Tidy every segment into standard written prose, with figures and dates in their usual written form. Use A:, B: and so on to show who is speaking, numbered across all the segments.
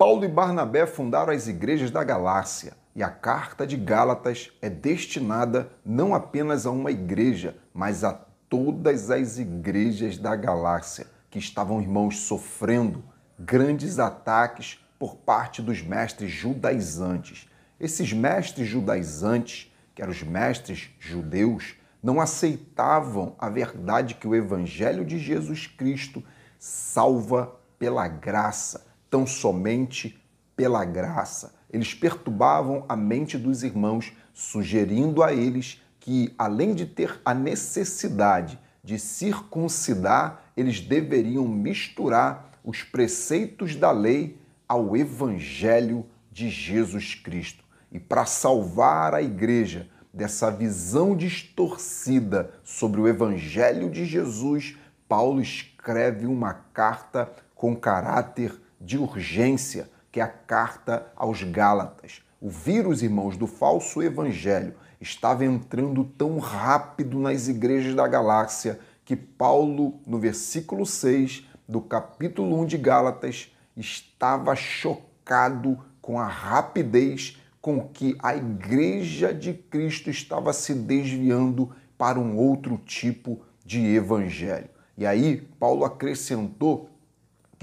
A: Paulo e Barnabé fundaram as igrejas da Galácia e a carta de Gálatas é destinada não apenas a uma igreja, mas a todas as igrejas da Galácia que estavam, irmãos, sofrendo grandes ataques por parte dos mestres judaizantes. Esses mestres judaizantes, que eram os mestres judeus, não aceitavam a verdade que o Evangelho de Jesus Cristo salva pela graça, tão somente pela graça. Eles perturbavam a mente dos irmãos, sugerindo a eles que, além de ter a necessidade de circuncidar, eles deveriam misturar os preceitos da lei ao Evangelho de Jesus Cristo. E para salvar a igreja dessa visão distorcida sobre o Evangelho de Jesus, Paulo escreve uma carta com caráter de urgência, que é a carta aos Gálatas. O vírus, irmãos, do falso evangelho estava entrando tão rápido nas igrejas da Galácia que Paulo, no versículo 6 do capítulo 1 de Gálatas, estava chocado com a rapidez com que a igreja de Cristo estava se desviando para um outro tipo de evangelho. E aí, Paulo acrescentou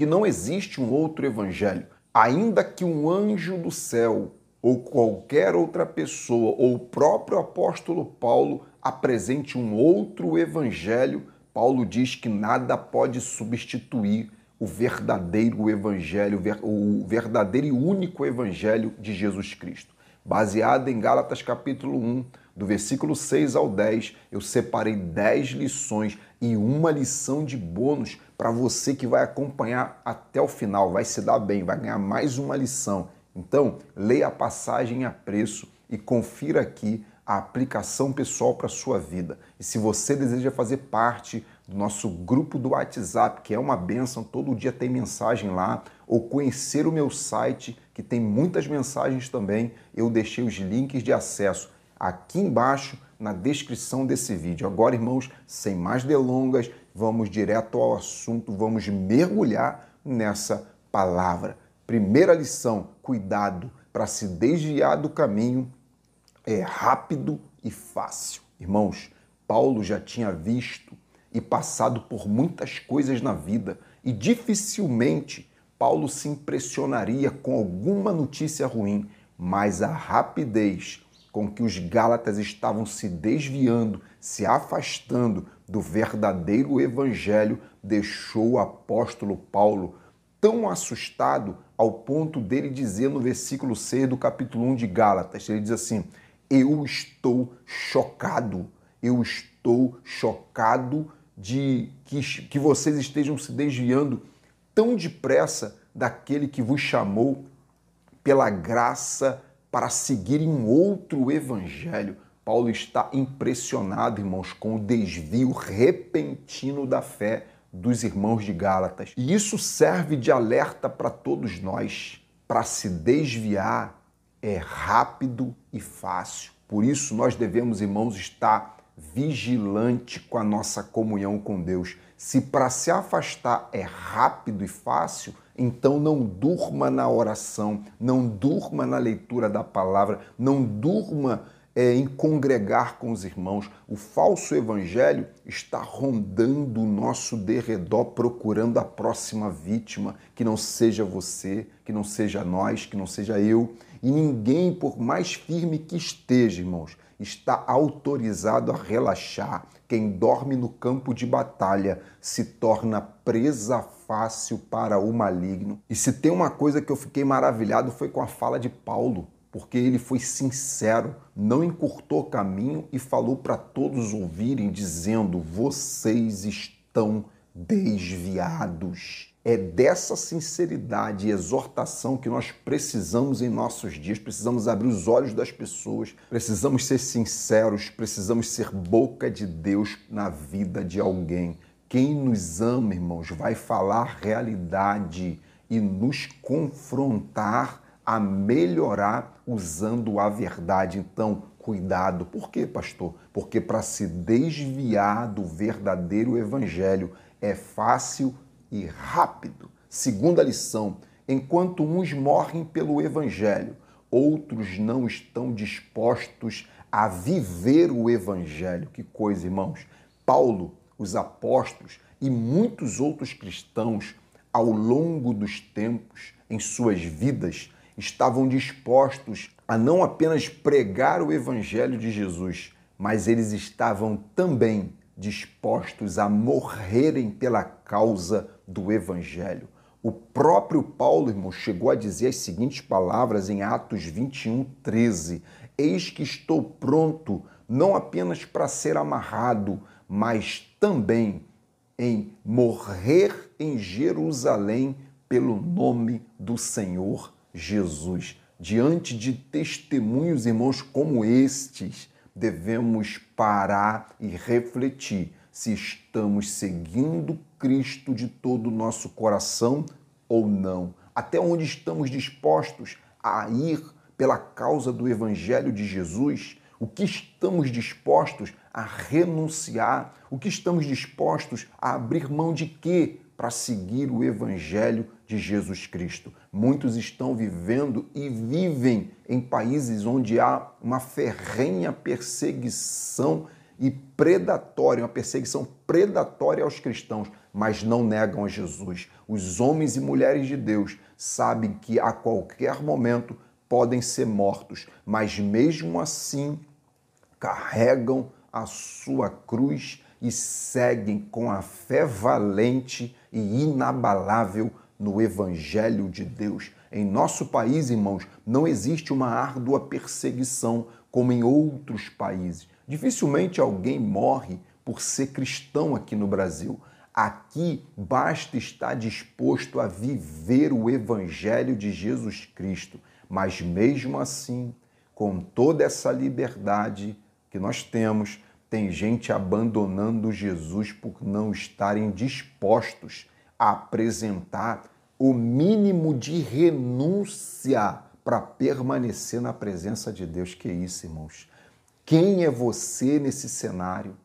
A: que não existe um outro evangelho, ainda que um anjo do céu ou qualquer outra pessoa ou o próprio apóstolo Paulo apresente um outro evangelho, Paulo diz que nada pode substituir o verdadeiro evangelho, o verdadeiro e único evangelho de Jesus Cristo. Baseado em Gálatas capítulo 1, do versículo 6 ao 10, eu separei 10 lições e uma lição de bônus para você que vai acompanhar até o final, vai se dar bem, vai ganhar mais uma lição. Então, leia a passagem a preço e confira aqui a aplicação pessoal para a sua vida. E se você deseja fazer parte do nosso grupo do WhatsApp, que é uma bênção, todo dia tem mensagem lá, ou conhecer o meu site, que tem muitas mensagens também, eu deixei os links de acesso aqui embaixo na descrição desse vídeo. Agora, irmãos, sem mais delongas, vamos direto ao assunto, vamos mergulhar nessa palavra. Primeira lição, cuidado para se desviar do caminho é rápido e fácil. Irmãos, Paulo já tinha visto e passado por muitas coisas na vida e dificilmente Paulo se impressionaria com alguma notícia ruim, mas a rapidez com que os Gálatas estavam se desviando, se afastando do verdadeiro evangelho, deixou o apóstolo Paulo tão assustado ao ponto dele dizer no versículo 6 do capítulo 1 de Gálatas, ele diz assim: eu estou chocado de que vocês estejam se desviando tão depressa daquele que vos chamou pela graça para seguir em outro evangelho. Paulo está impressionado, irmãos, com o desvio repentino da fé dos irmãos de Gálatas. E isso serve de alerta para todos nós. Para se desviar é rápido e fácil. Por isso nós devemos, irmãos, estar vigilante com a nossa comunhão com Deus. Se para se afastar é rápido e fácil, então não durma na oração, não durma na leitura da palavra, não durma em congregar com os irmãos. O falso evangelho está rondando o nosso derredor, procurando a próxima vítima, que não seja você, que não seja nós, que não seja eu. E ninguém, por mais firme que esteja, irmãos, está autorizado a relaxar. Quem dorme no campo de batalha se torna presa fácil para o maligno. E se tem uma coisa que eu fiquei maravilhado foi com a fala de Paulo, porque ele foi sincero, não encurtou caminho e falou para todos ouvirem, dizendo: vocês estão desviados. É dessa sinceridade e exortação que nós precisamos em nossos dias. Precisamos abrir os olhos das pessoas, precisamos ser sinceros, precisamos ser boca de Deus na vida de alguém. Quem nos ama, irmãos, vai falar realidade e nos confrontar a melhorar usando a verdade. Então, cuidado. Por quê, pastor? Porque para se desviar do verdadeiro evangelho é fácil e rápido. Segunda lição, enquanto uns morrem pelo Evangelho, outros não estão dispostos a viver o Evangelho. Que coisa, irmãos! Paulo, os apóstolos e muitos outros cristãos, ao longo dos tempos, em suas vidas, estavam dispostos a não apenas pregar o Evangelho de Jesus, mas eles estavam também dispostos a morrerem pela causa do Evangelho. O próprio Paulo, irmão, chegou a dizer as seguintes palavras em Atos 21:13: Eis que estou pronto, não apenas para ser amarrado, mas também em morrer em Jerusalém pelo nome do Senhor Jesus. Diante de testemunhos, irmãos, como estes, devemos parar e refletir se estamos seguindo Cristo de todo o nosso coração ou não. Até onde estamos dispostos a ir pela causa do Evangelho de Jesus? O que estamos dispostos a renunciar? O que estamos dispostos a abrir mão de quê para seguir o Evangelho de Jesus Cristo? Muitos estão vivendo e vivem em países onde há uma ferrenha perseguição e predatória, uma perseguição predatória aos cristãos, mas não negam a Jesus. Os homens e mulheres de Deus sabem que a qualquer momento podem ser mortos, mas mesmo assim carregam a sua cruz e seguem com a fé valente e inabalável no Evangelho de Deus. Em nosso país, irmãos, não existe uma árdua perseguição como em outros países. Dificilmente alguém morre por ser cristão aqui no Brasil. Aqui basta estar disposto a viver o Evangelho de Jesus Cristo. Mas mesmo assim, com toda essa liberdade que nós temos, tem gente abandonando Jesus por não estarem dispostos a apresentar o mínimo de renúncia para permanecer na presença de Deus. Que isso, irmãos? Quem é você nesse cenário?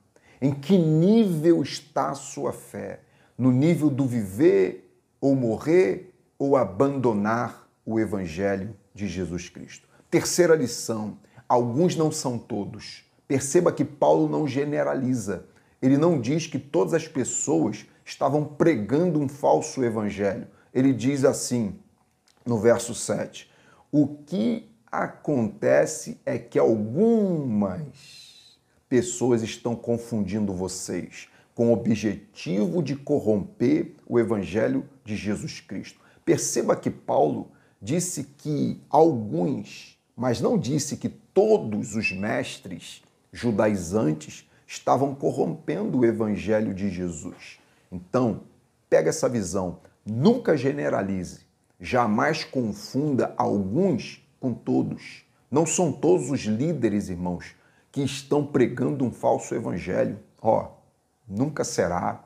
A: Em que nível está a sua fé? No nível do viver ou morrer ou abandonar o Evangelho de Jesus Cristo? Terceira lição: alguns não são todos. Perceba que Paulo não generaliza. Ele não diz que todas as pessoas estavam pregando um falso evangelho. Ele diz assim, no verso 7, o que acontece é que algumas pessoas estão confundindo vocês com o objetivo de corromper o evangelho de Jesus Cristo. Perceba que Paulo disse que alguns, mas não disse que todos os mestres judaizantes estavam corrompendo o evangelho de Jesus. Então, pega essa visão, nunca generalize, jamais confunda alguns com todos. Não são todos os líderes, irmãos, que estão pregando um falso evangelho. Nunca será.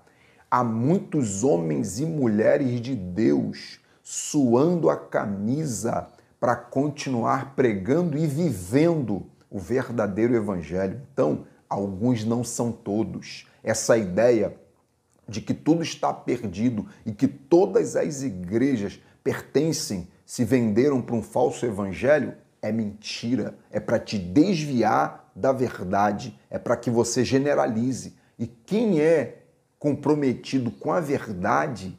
A: Há muitos homens e mulheres de Deus suando a camisa para continuar pregando e vivendo o verdadeiro evangelho. Então, alguns não são todos. Essa ideia de que tudo está perdido e que todas as igrejas pertencem, se venderam para um falso evangelho, é mentira. É para te desviar da verdade, é para que você generalize. E quem é comprometido com a verdade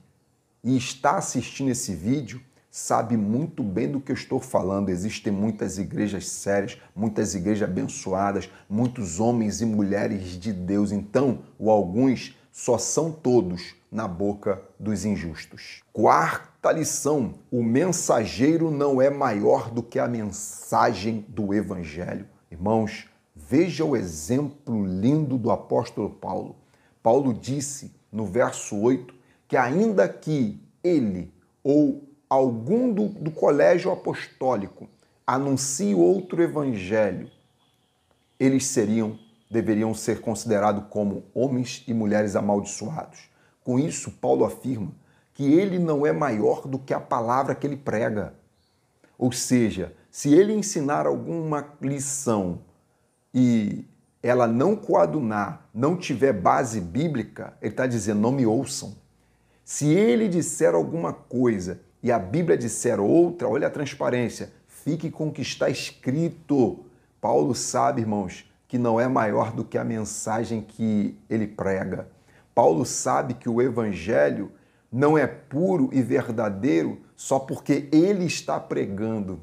A: e está assistindo esse vídeo, sabe muito bem do que eu estou falando. Existem muitas igrejas sérias, muitas igrejas abençoadas, muitos homens e mulheres de Deus. Então, o alguns só são todos na boca dos injustos. Quarta lição: o mensageiro não é maior do que a mensagem do evangelho. Irmãos, veja o exemplo lindo do apóstolo Paulo. Paulo disse no verso 8 que ainda que ele ou algum do colégio apostólico anuncie outro evangelho, eles deveriam ser considerados como homens e mulheres amaldiçoados. Com isso, Paulo afirma que ele não é maior do que a palavra que ele prega. Ou seja, se ele ensinar alguma lição e ela não coadunar, não tiver base bíblica, ele está dizendo, não me ouçam. Se ele disser alguma coisa e a Bíblia disser outra, olha a transparência, fique com o que está escrito. Paulo sabe, irmãos, que não é maior do que a mensagem que ele prega. Paulo sabe que o evangelho não é puro e verdadeiro só porque ele está pregando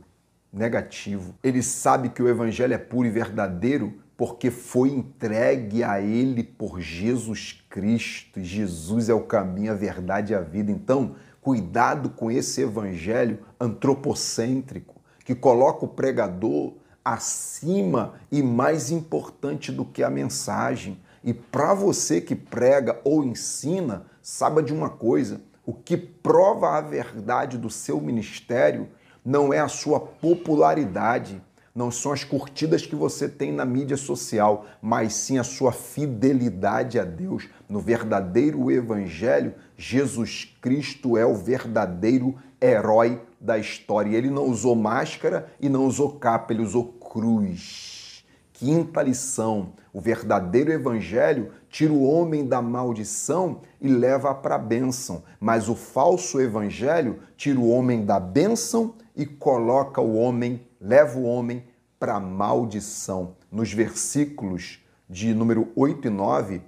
A: negativo. Ele sabe que o evangelho é puro e verdadeiro porque foi entregue a ele por Jesus Cristo. Jesus é o caminho, a verdade e a vida. Então, cuidado com esse evangelho antropocêntrico, que coloca o pregador acima e mais importante do que a mensagem. E para você que prega ou ensina, saiba de uma coisa, o que prova a verdade do seu ministério não é a sua popularidade, não são as curtidas que você tem na mídia social, mas sim a sua fidelidade a Deus. No verdadeiro evangelho, Jesus Cristo é o verdadeiro herói da história. Ele não usou máscara e não usou capa, ele usou cruz. Quinta lição, o verdadeiro evangelho tira o homem da maldição e leva para a bênção, mas o falso evangelho tira o homem da bênção e coloca o homem, leva o homem para a maldição. Nos versículos de número 8 e 9,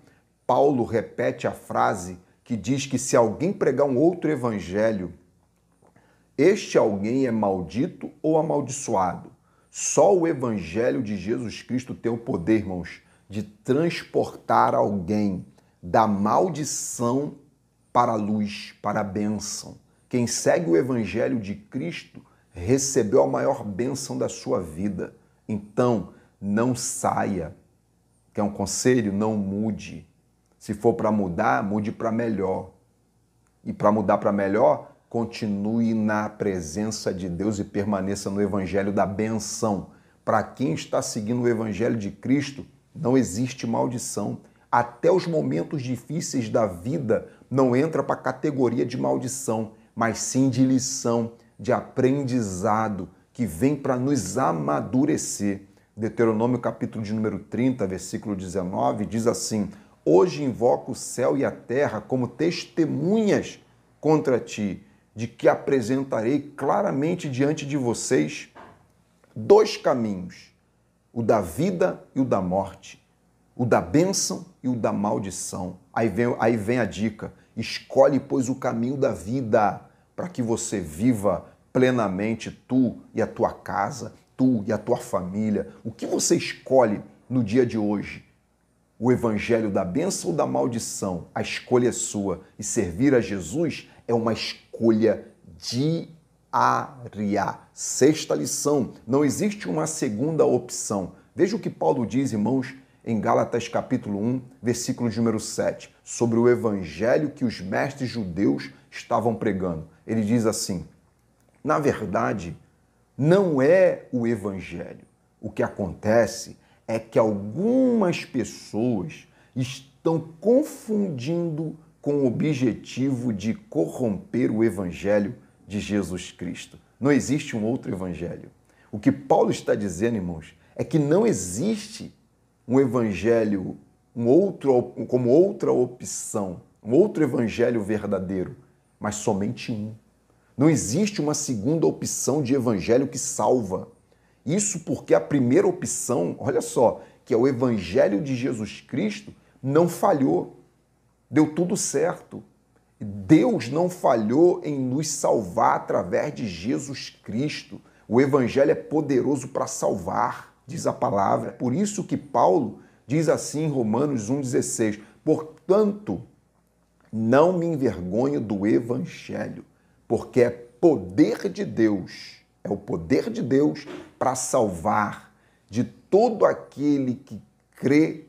A: Paulo repete a frase que diz que se alguém pregar um outro evangelho, este alguém é maldito ou amaldiçoado. Só o evangelho de Jesus Cristo tem o poder, irmãos, de transportar alguém da maldição para a luz, para a bênção. Quem segue o evangelho de Cristo recebeu a maior bênção da sua vida. Então, não saia. Quer um conselho? Não mude. Se for para mudar, mude para melhor. E para mudar para melhor, continue na presença de Deus e permaneça no evangelho da benção. Para quem está seguindo o evangelho de Cristo, não existe maldição. Até os momentos difíceis da vida não entra para a categoria de maldição, mas sim de lição, de aprendizado, que vem para nos amadurecer. Deuteronômio capítulo de número 30, versículo 19, diz assim: hoje invoco o céu e a terra como testemunhas contra ti, de que apresentarei claramente diante de vocês dois caminhos, o da vida e o da morte, o da bênção e o da maldição. Aí vem a dica, escolhe, pois, o caminho da vida, para que você viva plenamente, tu e a tua casa, tu e a tua família. O que você escolhe no dia de hoje? O evangelho da bênção ou da maldição? A escolha é sua. E servir a Jesus é uma escolha diária. Sexta lição, não existe uma segunda opção. Veja o que Paulo diz, irmãos, em Gálatas capítulo 1, versículo de número 7, sobre o evangelho que os mestres judeus estavam pregando. Ele diz assim: na verdade, não é o evangelho. O que acontece é que algumas pessoas estão confundindo com o objetivo de corromper o evangelho de Jesus Cristo. Não existe um outro evangelho. O que Paulo está dizendo, irmãos, é que não existe um evangelho, como outra opção, um outro evangelho verdadeiro, mas somente um. Não existe uma segunda opção de evangelho que salva. Isso porque a primeira opção, olha só, que é o evangelho de Jesus Cristo, não falhou. Deu tudo certo. Deus não falhou em nos salvar através de Jesus Cristo. O evangelho é poderoso para salvar, diz a palavra. Por isso que Paulo diz assim em Romanos 1,16: portanto, não me envergonho do evangelho, porque é poder de Deus, é o poder de Deus para salvar de todo aquele que crê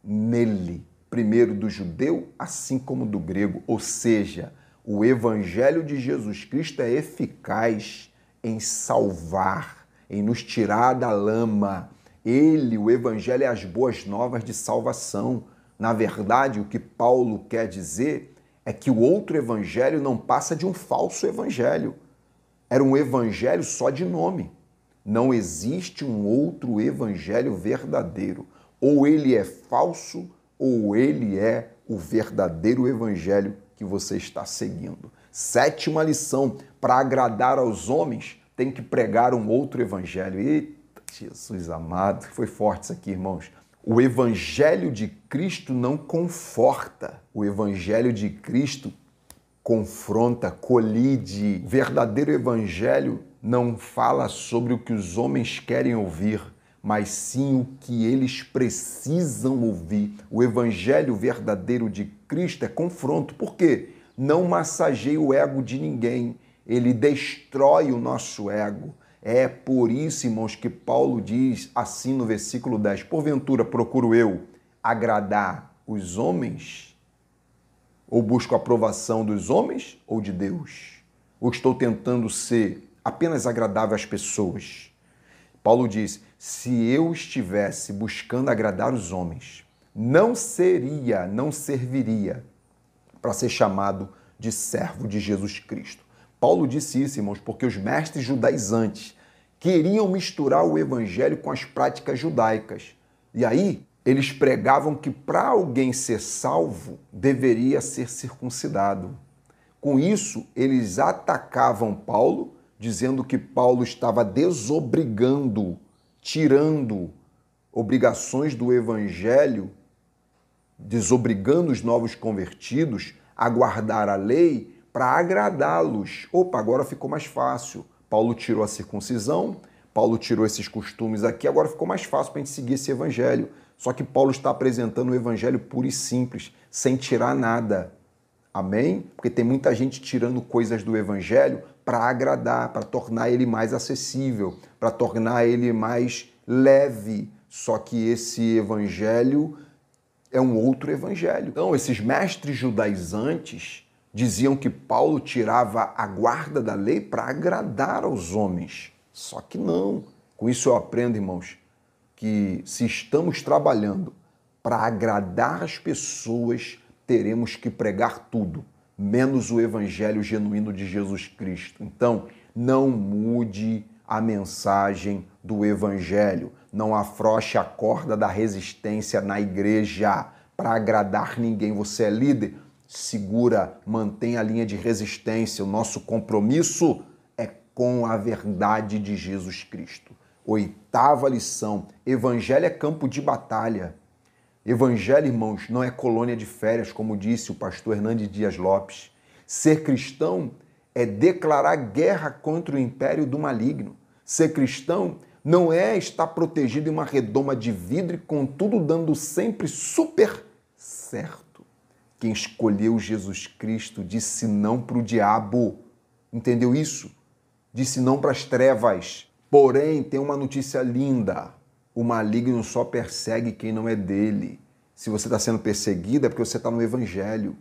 A: nele. Primeiro do judeu, assim como do grego. Ou seja, o evangelho de Jesus Cristo é eficaz em salvar, em nos tirar da lama. Ele, o evangelho, é as boas novas de salvação. Na verdade, o que Paulo quer dizer é que o outro evangelho não passa de um falso evangelho. Era um evangelho só de nome. Não existe um outro evangelho verdadeiro. Ou ele é falso, ou ele é o verdadeiro evangelho que você está seguindo. Sétima lição: para agradar aos homens, tem que pregar um outro evangelho. Eita, Jesus amado, foi forte isso aqui, irmãos. O evangelho de Cristo não conforta. O evangelho de Cristo confronta, colide. O verdadeiro evangelho não fala sobre o que os homens querem ouvir, mas sim o que eles precisam ouvir. O evangelho verdadeiro de Cristo é confronto. Por quê? Não massageia o ego de ninguém. Ele destrói o nosso ego. É por isso, irmãos, que Paulo diz assim no versículo 10, porventura procuro eu agradar os homens? Ou busco a aprovação dos homens ou de Deus? Ou estou tentando ser apenas agradável às pessoas? Paulo diz, se eu estivesse buscando agradar os homens, não serviria para ser chamado de servo de Jesus Cristo. Paulo disse isso, irmãos, porque os mestres judaizantes queriam misturar o evangelho com as práticas judaicas. E aí, eles pregavam que para alguém ser salvo, deveria ser circuncidado. Com isso, eles atacavam Paulo, dizendo que Paulo estava desobrigando, tirando obrigações do evangelho, desobrigando os novos convertidos a guardar a lei para agradá-los. Opa, agora ficou mais fácil. Paulo tirou a circuncisão, Paulo tirou esses costumes aqui, agora ficou mais fácil para a gente seguir esse evangelho. Só que Paulo está apresentando o evangelho puro e simples, sem tirar nada. Amém? Porque tem muita gente tirando coisas do evangelho para agradar, para tornar ele mais acessível, para tornar ele mais leve. Só que esse evangelho é um outro evangelho. Então, esses mestres judaizantes diziam que Paulo tirava a guarda da lei para agradar aos homens. Só que não. Com isso eu aprendo, irmãos, que se estamos trabalhando para agradar as pessoas, teremos que pregar tudo, menos o evangelho genuíno de Jesus Cristo. Então, não mude a mensagem do evangelho. Não afrouxe a corda da resistência na igreja para agradar ninguém. Você é líder? Segura, mantenha a linha de resistência. O nosso compromisso é com a verdade de Jesus Cristo. Oitava lição: evangelho é campo de batalha. Evangelho, irmãos, não é colônia de férias, como disse o pastor Hernandes Dias Lopes. Ser cristão é declarar guerra contra o império do maligno. Ser cristão não é estar protegido em uma redoma de vidro e, contudo, dando sempre super certo. Quem escolheu Jesus Cristo disse não para o diabo. Entendeu isso? Disse não para as trevas. Porém, tem uma notícia linda. O maligno só persegue quem não é dele. Se você está sendo perseguido, é porque você está no evangelho.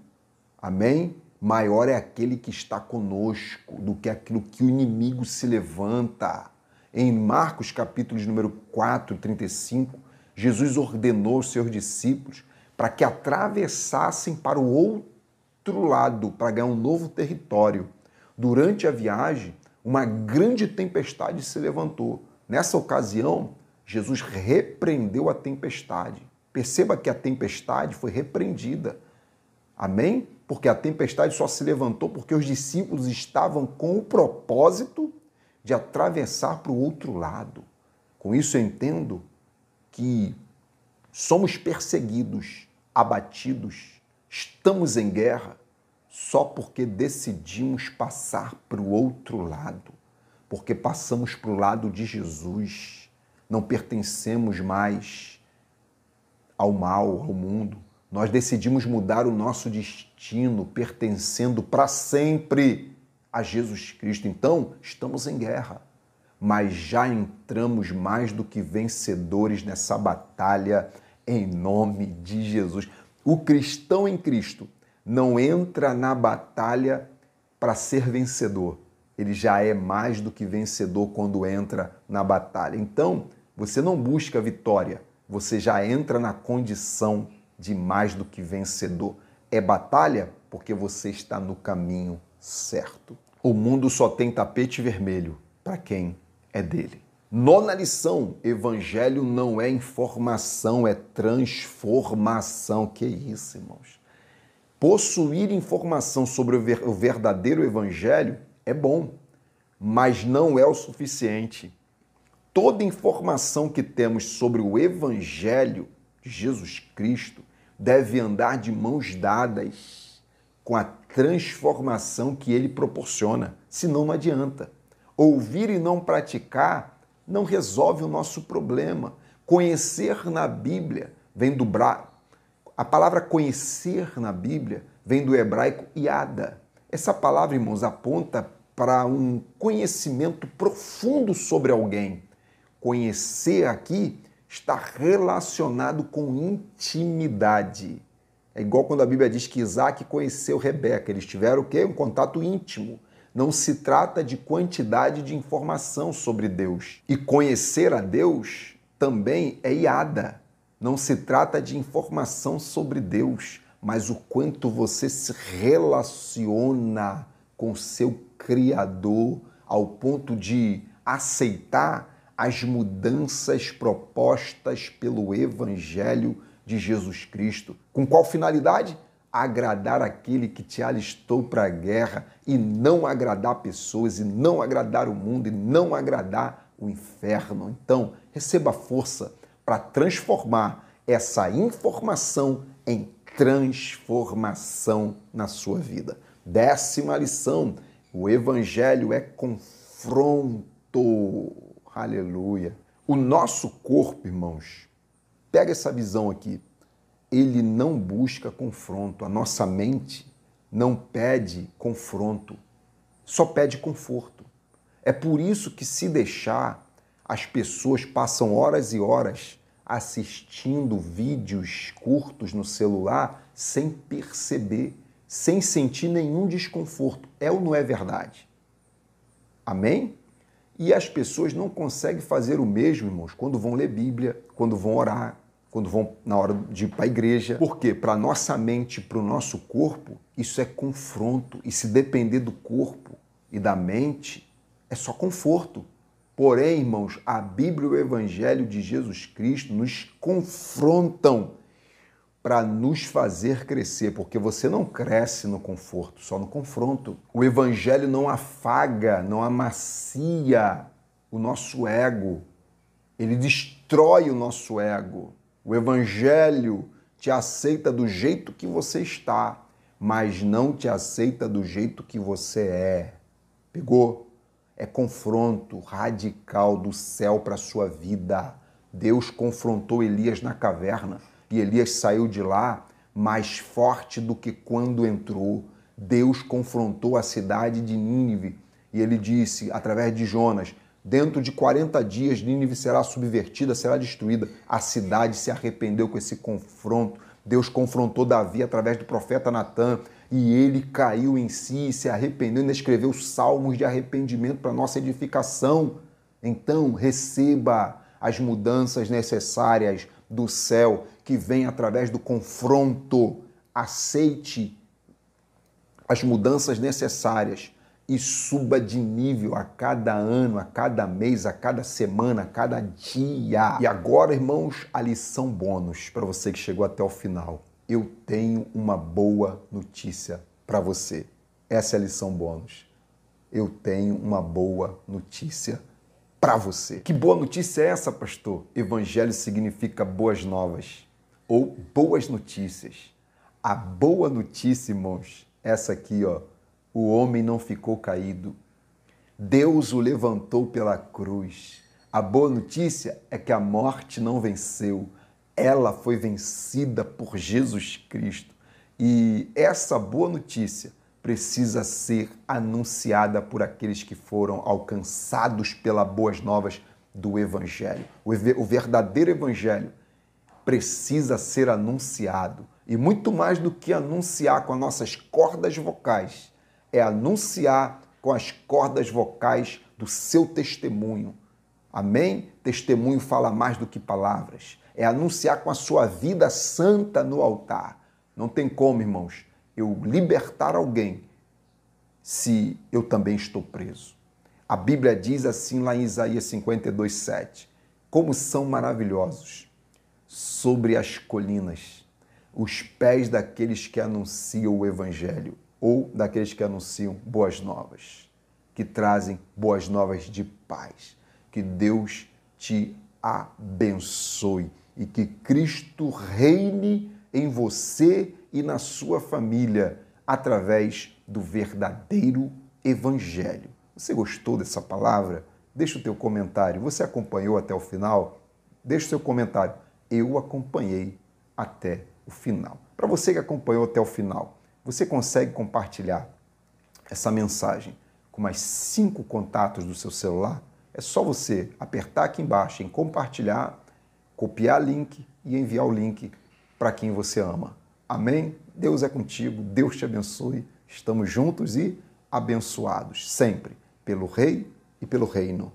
A: Amém? Maior é aquele que está conosco do que aquilo que o inimigo se levanta. Em Marcos, capítulo de número 4, 35, Jesus ordenou aos seus discípulos para que atravessassem para o outro lado, para ganhar um novo território. Durante a viagem, uma grande tempestade se levantou. Nessa ocasião, Jesus repreendeu a tempestade. Perceba que a tempestade foi repreendida. Amém? Porque a tempestade só se levantou porque os discípulos estavam com o propósito de atravessar para o outro lado. Com isso eu entendo que somos perseguidos, abatidos, estamos em guerra só porque decidimos passar para o outro lado, porque passamos para o lado de Jesus. Não pertencemos mais ao mal, ao mundo. Nós decidimos mudar o nosso destino, pertencendo para sempre a Jesus Cristo. Então, estamos em guerra, mas já entramos mais do que vencedores nessa batalha em nome de Jesus. O cristão em Cristo não entra na batalha para ser vencedor. Ele já é mais do que vencedor quando entra na batalha. Então, você não busca vitória, você já entra na condição de mais do que vencedor. É batalha porque você está no caminho certo. O mundo só tem tapete vermelho para quem é dele. Nona lição: evangelho não é informação, é transformação. Que isso, irmãos? Possuir informação sobre o verdadeiro evangelho é bom, mas não é o suficiente. Toda informação que temos sobre o evangelho de Jesus Cristo deve andar de mãos dadas com a transformação que ele proporciona, senão não adianta. Ouvir e não praticar não resolve o nosso problema. Conhecer na Bíblia vem do A palavra conhecer na Bíblia vem do hebraico iada. Essa palavra, irmãos, aponta para um conhecimento profundo sobre alguém. Conhecer aqui está relacionado com intimidade. É igual quando a Bíblia diz que Isaac conheceu Rebeca. Eles tiveram o quê? Um contato íntimo. Não se trata de quantidade de informação sobre Deus. E conhecer a Deus também é iada. Não se trata de informação sobre Deus, mas o quanto você se relaciona com seu Criador ao ponto de aceitar as mudanças propostas pelo Evangelho de Jesus Cristo. Com qual finalidade? Agradar aquele que te alistou para a guerra e não agradar pessoas, e não agradar o mundo, e não agradar o inferno. Então, receba força para transformar essa informação em transformação na sua vida. 10ª lição, o Evangelho é confronto. Aleluia. O nosso corpo, irmãos, pega essa visão aqui, ele não busca confronto. A nossa mente não pede confronto, só pede conforto. É por isso que, se deixar, as pessoas passam horas e horas assistindo vídeos curtos no celular sem perceber, sem sentir nenhum desconforto. É ou não é verdade? Amém? E as pessoas não conseguem fazer o mesmo, irmãos, quando vão ler Bíblia, quando vão orar, quando vão na hora de ir para a igreja. Por quê? Para a nossa mente, para o nosso corpo, isso é confronto. E se depender do corpo e da mente, é só conforto. Porém, irmãos, a Bíblia e o Evangelho de Jesus Cristo nos confrontam para nos fazer crescer, porque você não cresce no conforto, só no confronto. O Evangelho não afaga, não amacia o nosso ego, ele destrói o nosso ego. O Evangelho te aceita do jeito que você está, mas não te aceita do jeito que você é. Pegou? É confronto radical do céu para a sua vida. Deus confrontou Elias na caverna e Elias saiu de lá mais forte do que quando entrou. Deus confrontou a cidade de Nínive e ele disse, através de Jonas, dentro de 40 dias Nínive será subvertida, será destruída. A cidade se arrependeu com esse confronto. Deus confrontou Davi através do profeta Natã e ele caiu em si e se arrependeu, ainda escreveu salmos de arrependimento para nossa edificação. Então, receba as mudanças necessárias do céu que vem através do confronto. Aceite as mudanças necessárias e suba de nível a cada ano, a cada mês, a cada semana, a cada dia. E agora, irmãos, a lição bônus para você que chegou até o final. Eu tenho uma boa notícia para você. Essa é a lição bônus. Eu tenho uma boa notícia para você. Que boa notícia é essa, pastor? Evangelho significa boas novas ou boas notícias. A boa notícia, irmãos, essa aqui, ó. O homem não ficou caído. Deus o levantou pela cruz. A boa notícia é que a morte não venceu. Ela foi vencida por Jesus Cristo. E essa boa notícia precisa ser anunciada por aqueles que foram alcançados pelas boas novas do Evangelho. O verdadeiro Evangelho precisa ser anunciado. E muito mais do que anunciar com as nossas cordas vocais, é anunciar com as cordas vocais do seu testemunho. Amém? Testemunho fala mais do que palavras. É anunciar com a sua vida santa no altar. Não tem como, irmãos, eu libertar alguém se eu também estou preso. A Bíblia diz assim lá em Isaías 52:7, como são maravilhosos sobre as colinas os pés daqueles que anunciam o Evangelho ou daqueles que anunciam boas novas, que trazem boas novas de paz. Que Deus te abençoe e que Cristo reine em você e na sua família através do verdadeiro Evangelho. Você gostou dessa palavra? Deixa o teu comentário. Você acompanhou até o final? Deixa o seu comentário. Eu acompanhei até o final. Para você que acompanhou até o final, você consegue compartilhar essa mensagem com mais 5 contatos do seu celular? É só você apertar aqui embaixo em compartilhar, copiar link e enviar o link para quem você ama. Amém? Deus é contigo, Deus te abençoe. Estamos juntos e abençoados sempre pelo Rei e pelo Reino.